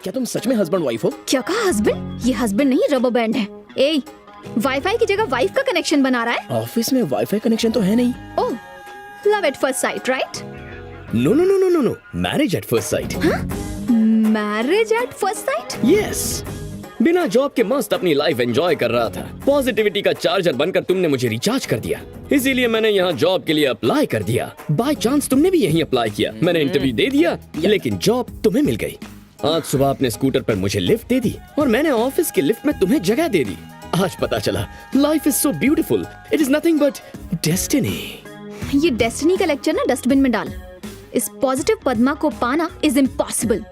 क्या तुम सच में हस्बैंड वाइफ हो? क्या कहा हस्बैंड? ये हस्बैंड नहीं रबर बैंड है। ए, वाईफाई की जगह वाइफ का कनेक्शन बना रहा है। ऑफिस में वाईफाई कनेक्शन तो है नहीं। Oh, love at first sight, right? No no no no no no, marriage at first sight. Marriage at first sight? Yes. बिना जॉब के मस्त अपनी लाइफ एंजॉय कर रहा था। पॉजिटिविटी का चार्जर बनकर तुमने मुझे रिचार्ज कर दिया, इसीलिए मैंने यहाँ जॉब के लिए अप्लाई कर दिया। बाय चांस तुमने भी यहीं अप्लाई किया। मैंने इंटरव्यू दे दिया, लेकिन जॉब तुम्हें मिल गई। आज सुबह अपने स्कूटर पर मुझे लिफ्ट दे दी और मैंने ऑफिस के लिफ्ट में तुम्हें जगह दे दी। आज पता चला life is so beautiful, it is nothing but destiny. ये डेस्टिनी का लेक्चर ना डस्टबिन में डाल। इस पॉजिटिव पद्मा को पाना इज इम्पॉसिबल।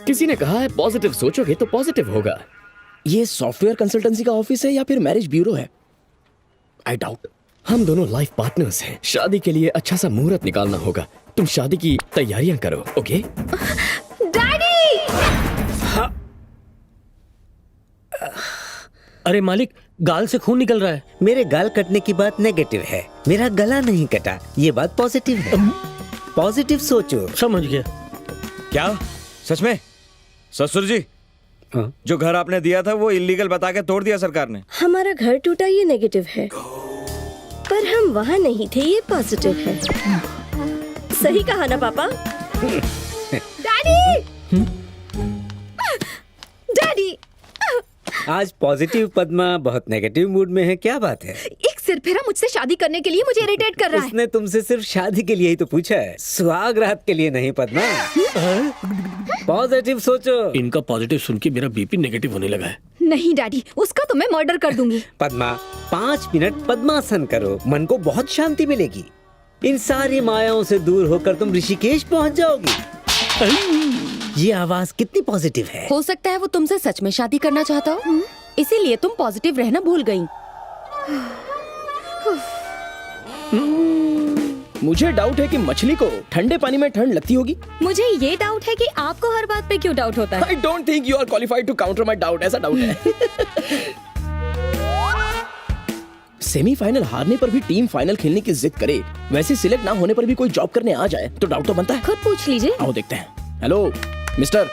किसी ने कहा है पॉजिटिव सोचोगे तो पॉजिटिव होगा। ये सॉफ्टवेयर कंसल्टेंसी का ऑफिस है या फिर मैरिज ब्यूरो है? I doubt. हम दोनों लाइफ पार्टनर्स हैं। शादी के लिए अच्छा सा मुहूर्त निकालना होगा। तुम शादी की तैयारियां करो, ओके? डैडी! अरे मालिक, गाल से खून निकल रहा है। मेरे गाल कटने की बात नेगेटिव है, मेरा गला नहीं कटा, ये बात पॉजिटिव है। पॉजिटिव सोचो। समझ गया। क्या सच में? ससुर जी, हाँ? जो घर आपने दिया था वो इलीगल बता के तोड़ दिया सरकार ने। हमारा घर टूटा ये नेगेटिव है, पर हम वहाँ नहीं थे, ये पॉजिटिव है। सही कहा ना पापा? डैडी! डैडी! आज पॉजिटिव पद्मा बहुत नेगेटिव मूड में है, क्या बात है? एक सिरफिरा मुझसे शादी करने के लिए मुझे इरिटेट कर रहा है। उसने तुमसे सिर्फ शादी के लिए ही तो पूछा है, सुहाग रात के लिए नहीं पद्मा। पॉजिटिव सोचो। इनका पॉजिटिव सुन के मेरा बीपी नेगेटिव होने लगा है। नहीं डैडी, उसका तो मैं मर्डर कर दूंगी। पद्मा, 5 मिनट पद्मासन करो, मन को बहुत शांति मिलेगी। इन सारी मायाओं से दूर होकर तुम ऋषिकेश पहुंच जाओगी। ये आवाज कितनी पॉजिटिव है। हो सकता है वो तुमसे सच में शादी करना चाहता हो, इसीलिए तुम पॉजिटिव रहना भूल गई। मुझे डाउट है कि मछली को ठंडे पानी में ठंड लगती होगी। मुझे ये डाउट है कि आपको हर बात पे क्यों डाउट होता है। I don't think you are qualified to counter my doubt. ऐसा डाउट है। सेमीफाइनल हारने पर भी टीम फाइनल खेलने की जिद करे, वैसे सिलेक्ट ना होने पर भी कोई जॉब करने आ जाए तो डाउट तो बनता है। खुद पूछ लीजिए। आओ देखते हैं। Hello mister.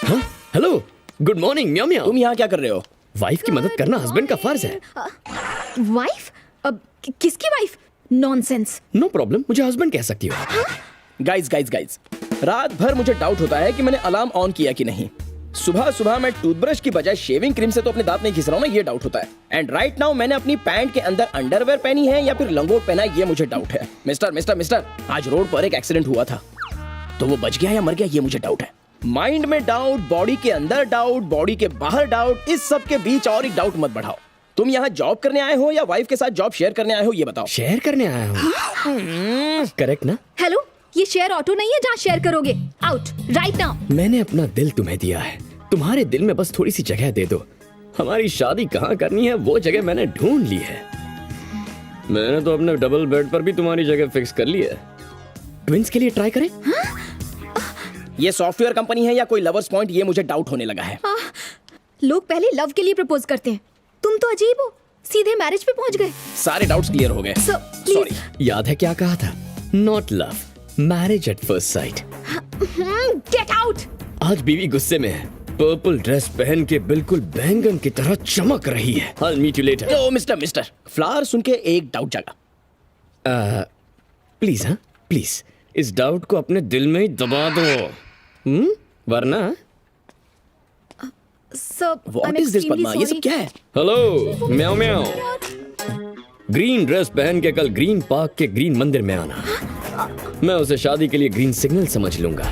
हाँ हेलो, गुड मॉर्निंग। म्याऊ म्याऊ। तुम यहाँ क्या कर रहे हो? वाइफ की मदद करना हस्बैंड का फर्ज है। वाइफ? अब किसकी वाइफ? नॉनसेंस। नो प्रॉब्लम, मुझे हस्बैंड कह सकती हो। गाइज गाइज गाइज, रात भर मुझे डाउट होता है कि मैंने अलार्म ऑन किया कि नहीं। सुबह सुबह मैं टूथब्रश की बजाय शेविंग क्रीम से तो अपने दांत नहीं घिस रहा हूँ ना, ये डाउट होता है। एंड राइट नाउ मैंने अपनी पैंट के अंदर अंडरवेयर पहनी है या फिर लंगोट पहना है, ये मुझे डाउट है। मिस्टर मिस्टर मिस्टर, आज रोड पर एक एक्सीडेंट हुआ था, तो वो बच गया या मर गया, ये मुझे डाउट है। माइंड में डाउट, बॉडी के अंदर डाउट, बॉडी के बाहर डाउट, इस सब के बीच और एक डाउट मत बढ़ाओ। तुम यहाँ जॉब करने आए हो या वाइफ के साथ जॉब शेयर करने आए हो, ये बताओ। शेयर करने आया हूँ। करेक्ट ना? हेलो, ये शेयर ऑटो नहीं है जहाँ शेयर करोगे। Out right now. मैंने अपना दिल तुम्हें दिया है, तुम्हारे दिल में बस थोड़ी सी जगह दे दो। हमारी शादी कहाँ करनी है वो जगह मैंने ढूंढ ली है। मैंने तो अपने डबल बेड पर भी तुम्हारी जगह फिक्स कर ली है। ट्विंस के लिए ट्राई करें? ये सॉफ्टवेयर कंपनी है या कोई लवर्स पॉइंट, ये मुझे डाउट होने लगा है। लोग पहले लव के लिए प्रपोज करते हैं, तुम तो अजीब हो, सीधे मैरिज पे पहुंच गए। सारे डाउट्स क्लियर हो गए। सॉरी। याद है क्या कहा था? Not love, marriage at first site. Get out. आज बीवी गुस्से में है, पर्पल ड्रेस पहन के बिल्कुल बैंगन की तरह चमक रही है। I'll meet you later. Oh mister, flower सुन के एक डाउट जागा। प्लीज, हाँ प्लीज, इस डाउट को अपने दिल में ही दबा दो, वरना। What is this पद्मा, ये सब क्या है? हेलो म्याऊ म्याऊ, ग्रीन ड्रेस पहन के कल ग्रीन पार्क के ग्रीन मंदिर में आना। मैं उसे शादी के लिए ग्रीन सिग्नल समझ लूंगा।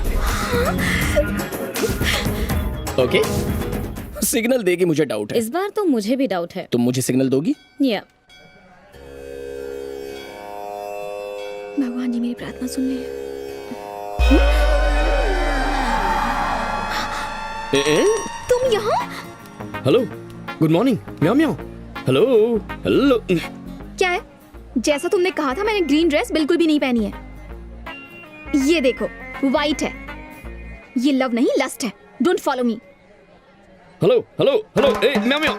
ओके? सिग्नल देगी, मुझे डाउट है। इस बार तो मुझे भी डाउट है। तुम मुझे सिग्नल दोगी? या भगवान जी मेरी प्रार्थना सुन ले। तुम यहाँ? हेलो, गुड मॉर्निंग म्याऊ म्याऊ। Hello hello. क्या है? जैसा तुमने कहा था, मैंने ग्रीन ड्रेस बिल्कुल भी नहीं पहनी है। ये देखो, व्हाइट है। ये लव नहीं, लस्ट है। Don't follow me. Hello hello hello, ए म्याऊ म्याऊ।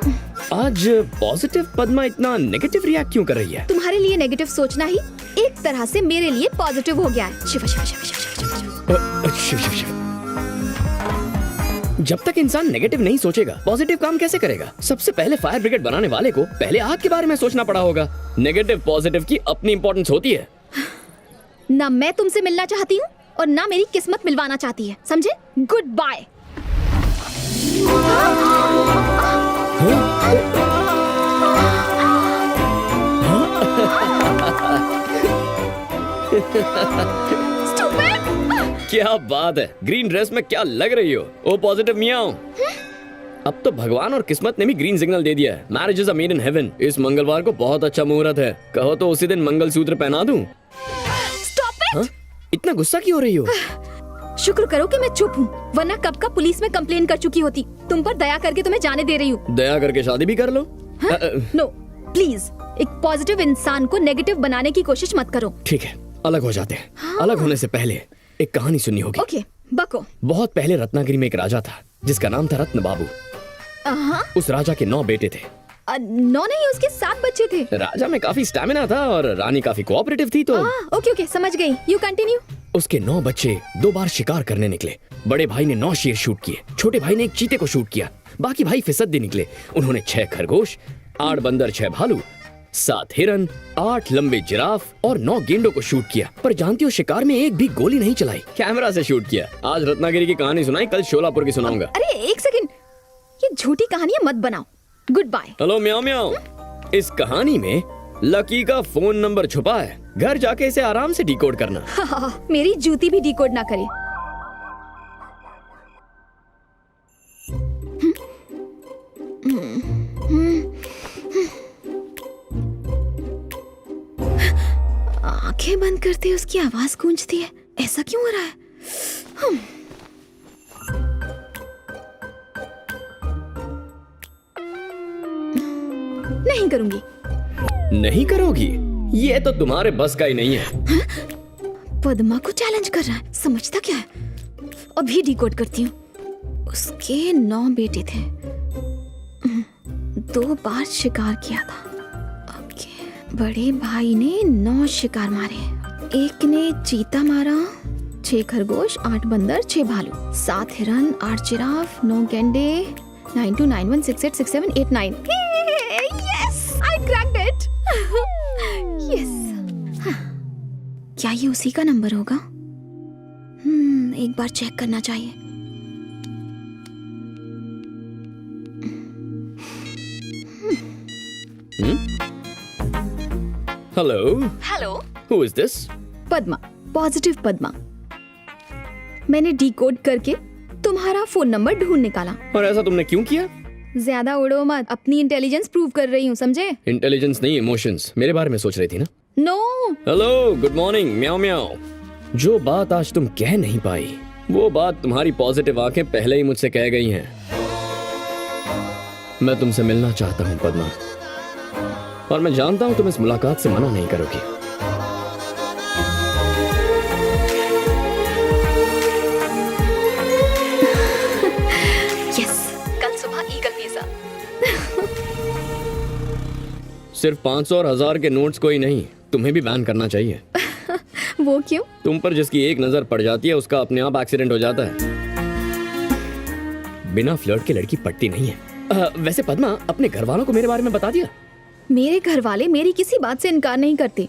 आज पॉजिटिव पद्मा इतना नेगेटिव रिएक्ट क्यों कर रही है? तुम्हारे लिए नेगेटिव सोचना ही एक तरह से मेरे लिए पॉजिटिव हो गया है। शिव शिव शिव शिव शिव शिव। शिव शिव शिव। जब तक इंसान नेगेटिव नहीं सोचेगा पॉजिटिव काम कैसे करेगा? सबसे पहले फायर ब्रिगेड बनाने वाले को पहले आग के बारे में सोचना पड़ा होगा। नेगेटिव पॉजिटिव की अपनी इंपॉर्टेंस होती है। ना मैं तुमसे मिलना चाहती हूँ और ना मेरी किस्मत मिलवाना चाहती है, समझे? Goodbye. क्या बात है, ग्रीन ड्रेस में क्या लग रही हो? O positive meow. अब तो भगवान और किस्मत ने भी ग्रीन सिग्नल दे दिया है। Marriage is a made in heaven. इस मंगलवार को बहुत अच्छा मुहूर्त है। कहो तो उसी दिन मंगलसूत्र पहना दूं। Stop it. इतना गुस्सा क्यों हो रही हो? शुक्र करो कि मैं चुप हूँ, वरना कब का पुलिस में कंप्लेन कर चुकी होती। तुम पर दया करके तुम्हें जाने दे रही हूँ। दया करके शादी भी कर लो। नो प्लीज, एक पॉजिटिव इंसान को नेगेटिव बनाने की कोशिश मत करो। ठीक है, अलग हो जाते हैं। अलग होने से पहले एक कहानी सुननी होगी। ओके, बको। बहुत पहले रत्नागिरी में एक राजा था जिसका नाम था रत्न बाबू। उस राजा के 9 बेटे थे। 9 नहीं, उसके 7 बच्चे थे। राजा में काफी स्टैमिना था और रानी काफी कोऑपरेटिव थी। तो ओके ओके, समझ गई। You continue. उसके 9 बच्चे 2 बार शिकार करने निकले। बड़े भाई ने 9 शेर शूट किए, छोटे भाई ने एक चीते को शूट किया, बाकी भाई फिसड्डी निकले। उन्होंने 6 खरगोश, 8 बंदर, 6 भालू, 7 हिरन, 8 लंबे जिराफ और 9 गेंडों को शूट किया। पर जानती हो, शिकार में एक भी गोली नहीं चलाई, कैमरा से शूट किया। आज रत्नागिरी की कहानी सुनाई, कल शोलापुर की सुनाऊंगा। अरे एक सेकंड, ये झूठी कहानियां मत बनाओ। Goodbye. Hello meow meow. इस कहानी में लकी का फोन नंबर छुपा है। घर जाके इसे आराम से डिकोड करना। मेरी जूती भी डिकोड ना करे। आंखें बंद करते ही उसकी आवाज गूंजती है। ऐसा क्यों हो रहा है? नहीं करूंगी। नहीं करोगी? ये तो तुम्हारे बस का ही नहीं है। पद्मा को चैलेंज कर रहा है, समझता क्या है? अभी डिकोड करती हूँ। उसके 9 बेटे थे, 2 बार शिकार किया था। ओके, बड़े भाई ने 9 शिकार मारे। एक ने चीता मारा, 6 खरगोश, 8 बंदर, 6 भालू, 7 हिरन, 8 जिराफ, 9 गेंडे, 9291686789। Yes, I cracked it. Yes. क्या ये उसी का नंबर होगा? एक बार चेक करना चाहिए। Hello, who is this? Padma, positive Padma. मैंने डिकोड करके तुम्हारा फोन नंबर ढूंढ निकाला। और ऐसा तुमने क्यों किया? ज्यादा उड़ो मत, अपनी इंटेलिजेंस प्रूव कर रही हूँ, समझे? इंटेलिजेंस नहीं, इमोशंस। मेरे बारे में सोच रही थी ना? नो। हेलो, गुड मॉर्निंग म्याओ म्याओ। जो बात आज तुम कह नहीं पाई, वो बात तुम्हारी पॉजिटिव आंखें पहले ही मुझसे कह गई हैं। मैं तुमसे मिलना चाहता हूँ पद्मा, और मैं जानता हूँ तुम इस मुलाकात से मना नहीं करोगी। यस, कल सुबह ईगल पिज़्ज़ा। सिर्फ 500 और 1000 के नोट्स को ही नहीं, तुम्हें भी बैन करना चाहिए। वो क्यों? तुम पर जिसकी एक नजर पड़ जाती है उसका अपने आप एक्सीडेंट हो जाता है। बिना फ्लर्ट के लड़की पटती नहीं है। वैसे पद्मा, अपने घर वालों को मेरे बारे में बता दिया? मेरे घर वाले मेरी किसी बात से इनकार नहीं करते।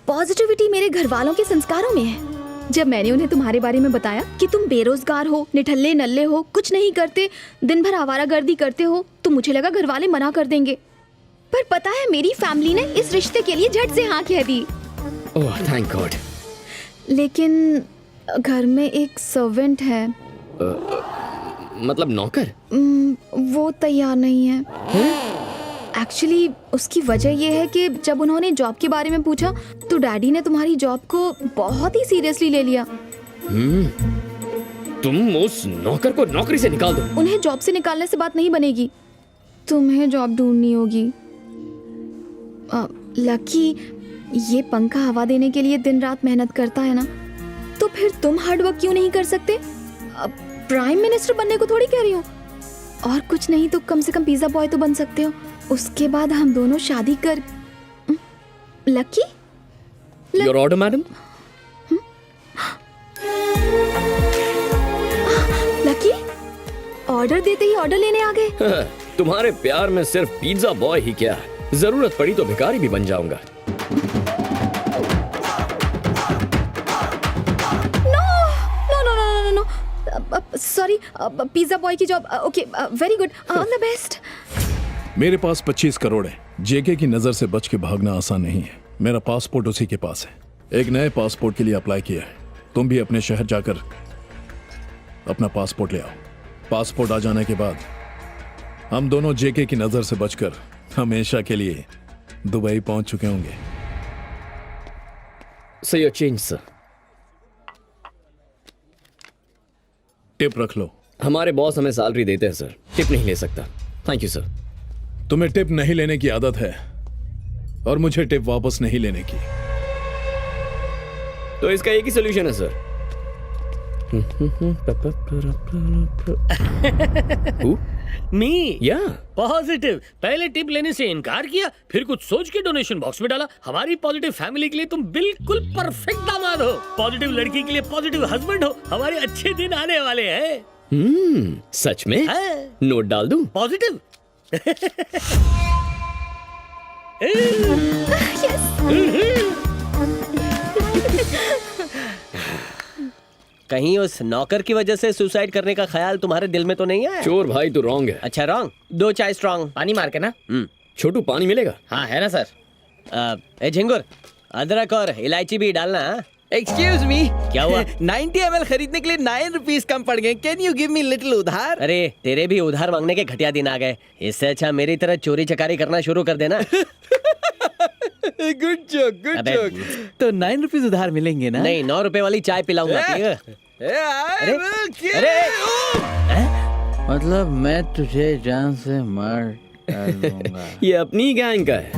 पॉजिटिविटी मेरे घर वालों के संस्कारों में है। जब मैंने उन्हें तुम्हारे बारे में बताया कि तुम बेरोजगार हो, निठल्ले नल्ले हो, कुछ नहीं करते, दिन भर आवारागर्दी करते हो, तो मुझे लगा घर वाले मना कर देंगे। पर पता है, मेरी फैमिली ने इस रिश्ते के लिए झट से हाँ कह दी। ओह, थैंक गॉड। लेकिन घर में एक सर्वेंट है। मतलब नौकर? वो तैयार नहीं है। एक्चुअली उसकी वजह ये है कि जब उन्होंने जॉब के बारे में पूछा तो डैडी ने तुम्हारी जॉब को बहुत ही सीरियसली ले लिया। तुम उस नौकर को नौकरी से निकाल दो। उन्हें जॉब से निकालने से बात नहीं बनेगी, तुम्हें जॉब ढूंढनी होगी। लकी ये पंखा हवा देने के लिए दिन रात मेहनत करता है ना, तो फिर तुम हार्ड वर्क क्यों नहीं कर सकते? प्राइम मिनिस्टर बनने को थोड़ी कह रही हो। और कुछ नहीं तो कम से कम पिज्जा बॉय तो बन सकते हो। उसके बाद हम दोनों शादी कर। Lucky, your order madam. Lucky, order देते ही ऑर्डर लेने आ गए। तुम्हारे प्यार में सिर्फ पिज्जा बॉय ही क्या, जरूरत पड़ी तो भिखारी भी बन जाऊंगा। नो, सॉरी, पिज्जा बॉय की job. Okay, very good, all the best. मेरे पास 25 करोड़ है। जेके की नजर से बच के भागना आसान नहीं है। मेरा पासपोर्ट उसी के पास है। एक नए पासपोर्ट के लिए अप्लाई किया है। तुम भी अपने शहर जाकर अपना पासपोर्ट ले आओ। पासपोर्ट आ जाने के बाद हम दोनों जेके की नजर से बचकर हमेशा के लिए दुबई पहुंच चुके होंगे। So your change sir. Tip रख लो। हमारे बॉस हमें सैलरी देते हैं सर, टिप नहीं ले सकता। Thank you sir. तुम्हें टिप नहीं लेने की आदत है और मुझे टिप वापस नहीं लेने की। तो इसका एक ही सोल्यूशन है सर। मी या पॉजिटिव। पहले टिप लेने से इनकार किया, फिर कुछ सोच के डोनेशन बॉक्स में डाला। हमारी पॉजिटिव फैमिली के लिए तुम बिल्कुल परफेक्ट दामाद हो। पॉजिटिव लड़की के लिए पॉजिटिव हस्बैंड हो। हमारे अच्छे दिन आने वाले हैं। सच में? हाँ। नोट डाल दूं? पॉजिटिव। कहीं उस नौकर की वजह से सुसाइड करने का ख्याल तुम्हारे दिल में तो नहीं है? चोर भाई तू रॉन्ग है। अच्छा रॉन्ग। 2 चाय स्ट्रांग। पानी मार के ना। छोटू पानी मिलेगा? हाँ है ना सर। ए झिंगुर, अदरक और इलायची भी डालना। हाँ? एक्सक्यूज मी, क्या हुआ? 90 ml खरीदने के लिए 9 रुपीस कम पड़ गए। Can you give me little उधार? अरे तेरे भी उधार मांगने के घटिया दिन आ गए। इससे अच्छा मेरी तरह चोरी चकारी करना शुरू कर देना। गुड जोक, गुड अबे, जोक। तो 9 रुपीस उधार मिलेंगे ना? नहीं, 9 रुपए वाली चाय पिलाऊंगा। अरे अरे मतलब मैं तुझे जान से मार डालूंगा। ये अपनी गैंग का है।